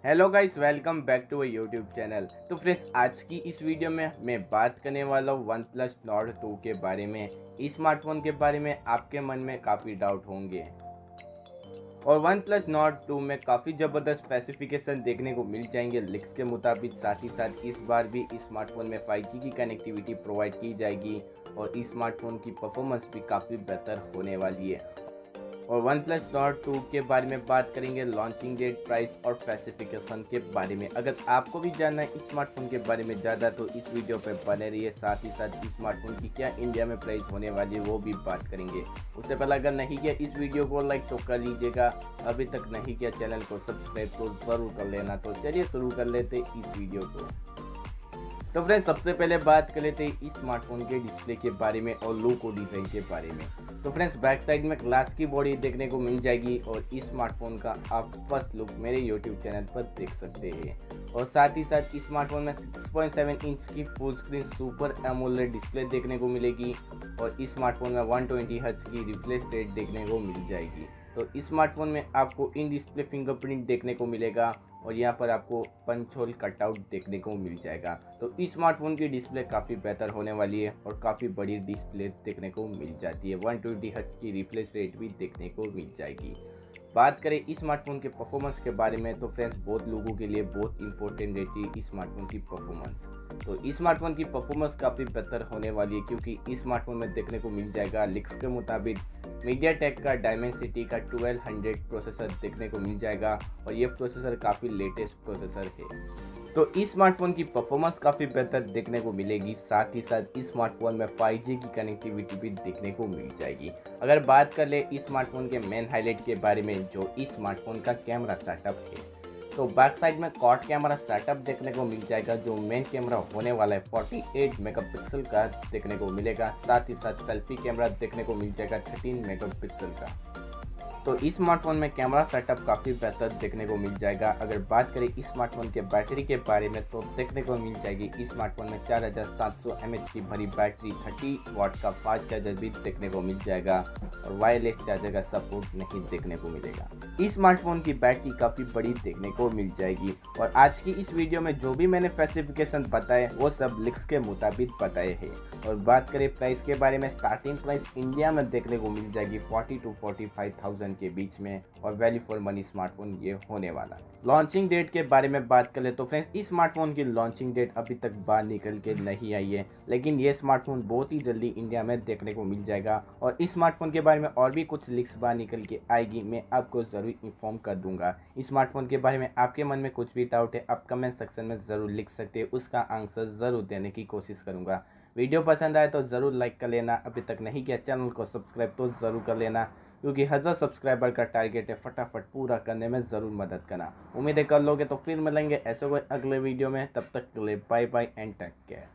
Hello guys, welcome back to YouTube channel. तो friends, आज की इस वीडियो में मैं बात करने वाला हूँ वन प्लस नॉर्ड 2 के बारे में। इस स्मार्टफोन के बारे में आपके मन में काफ़ी डाउट होंगे और वन प्लस नॉर्ड 2 में काफ़ी ज़बरदस्त स्पेसिफिकेशन देखने को मिल जाएंगे लीक्स के मुताबिक। साथ ही साथ इस बार भी इस स्मार्टफोन में 5G की कनेक्टिविटी प्रोवाइड की जाएगी और इस स्मार्टफोन की परफॉर्मेंस भी काफ़ी बेहतर होने वाली है। और वन प्लस नॉर्ड 2 के बारे में बात करेंगे, लॉन्चिंग डेट, प्राइस और स्पेसिफिकेशन के बारे में। अगर आपको भी जानना है इस स्मार्टफोन के बारे में ज़्यादा तो इस वीडियो पर बने रहिए। साथ ही साथ इस स्मार्टफोन की क्या इंडिया में प्राइस होने वाली है वो भी बात करेंगे। उससे पहले अगर नहीं किया इस वीडियो को लाइक तो कर लीजिएगा, अभी तक नहीं किया चैनल को सब्सक्राइब तो ज़रूर कर लेना। तो चलिए शुरू कर लेते इस वीडियो को। तो फ्रेंड्स, सबसे पहले बात कर लेते हैं इस स्मार्टफोन के डिस्प्ले के बारे में और लुक और डिज़ाइन के बारे में। तो फ्रेंड्स, बैक साइड में ग्लास की बॉडी देखने को मिल जाएगी और इस स्मार्टफोन का आप फर्स्ट लुक मेरे यूट्यूब चैनल पर देख सकते हैं। और साथ ही साथ इस स्मार्टफोन में 6.7 इंच की full screen super AMOLED display देखने को मिलेगी और इस स्मार्टफोन में 120 हर्ट्ज की रिफ्रेश रेट देखने को मिल जाएगी। तो इस स्मार्टफोन में आपको इन डिस्प्ले फिंगरप्रिंट देखने को मिलेगा और यहाँ पर आपको पंच होल कटआउट देखने को मिल जाएगा। तो इस स्मार्टफोन की डिस्प्ले काफ़ी बेहतर होने वाली है और काफ़ी बड़ी डिस्प्ले देखने को मिल जाती है। 120 हर्ट्ज की रिफ्रेश रेट भी देखने को मिल जाएगी। बात करें इस स्मार्टफोन के परफॉर्मेंस के बारे में तो फ्रेंड्स, बहुत लोगों के लिए बहुत इंपॉर्टेंट रहती है इस स्मार्टफोन की परफॉर्मेंस। तो इस स्मार्टफोन की परफॉर्मेंस काफ़ी बेहतर होने वाली है क्योंकि इस स्मार्टफोन में देखने को मिल जाएगा लीक्स के मुताबिक मीडियाटेक का डायमेंसिटी का 1200 प्रोसेसर देखने को मिल जाएगा और ये प्रोसेसर काफ़ी लेटेस्ट प्रोसेसर है। तो इस स्मार्टफोन की परफॉर्मेंस काफ़ी बेहतर देखने को मिलेगी। साथ ही साथ इस स्मार्टफोन में 5G की कनेक्टिविटी भी देखने को मिल जाएगी। अगर बात कर ले इस स्मार्टफोन के मेन हाईलाइट के बारे में, जो इस स्मार्टफोन का कैमरा सेटअप है, तो बैक साइड में क्वाड कैमरा सेटअप देखने को मिल जाएगा। जो मेन कैमरा होने वाला है 48 मेगापिक्सल का देखने को मिलेगा। साथ ही साथ सेल्फी कैमरा देखने को मिल जाएगा 13 मेगापिक्सल का। तो इस स्मार्टफोन में कैमरा सेटअप काफ़ी बेहतर देखने को मिल जाएगा। अगर बात करें इस स्मार्टफोन के बैटरी के बारे में तो देखने को मिल जाएगी इस स्मार्टफोन में 4700 mAh की भरी बैटरी, 30 वाट का फास्ट चार्जर भी देखने को मिल जाएगा और वायरलेस चार्जर का सपोर्ट नहीं देखने को मिलेगा। इस स्मार्टफोन की बैटरी काफ़ी बड़ी देखने को मिल जाएगी। और आज की इस वीडियो में जो भी मैंने स्पेसिफिकेशन बताए वो सब लीक्स के मुताबिक बताए हैं। और बात करें प्राइस के बारे में, स्टार्टिंग प्राइस इंडिया में देखने को मिल जाएगी 40 to 45,000 के बीच में और वैल्यू फॉर मनी स्मार्टफोन ये होने वाला। लॉन्चिंग डेट के बारे में बात करें तो फ्रेंड्स, इस स्मार्टफोन की लॉन्चिंग डेट अभी तक बाहर निकल के नहीं आई है, लेकिन ये स्मार्टफोन बहुत ही जल्दी इंडिया में देखने को मिल जाएगा। और इस स्मार्टफोन के बारे में और भी कुछ लीक्स बाहर निकल के आएगी, मैं आपको ज़रूर इन्फॉर्म कर दूंगा। इस स्मार्टफोन के बारे में आपके मन में कुछ भी डाउट है आप कमेंट सेक्शन में ज़रूर लिख सकते हैं, उसका आंसर ज़रूर देने की कोशिश करूँगा। वीडियो पसंद आए तो ज़रूर लाइक कर लेना, अभी तक नहीं किया चैनल को सब्सक्राइब तो ज़रूर कर लेना क्योंकि 1000 सब्सक्राइबर का टारगेट है, फटाफट पूरा करने में ज़रूर मदद करना। उम्मीद है कर लोगे। तो फिर मिलेंगे ऐसे कोई अगले वीडियो में, तब तक के लिए bye bye and take care.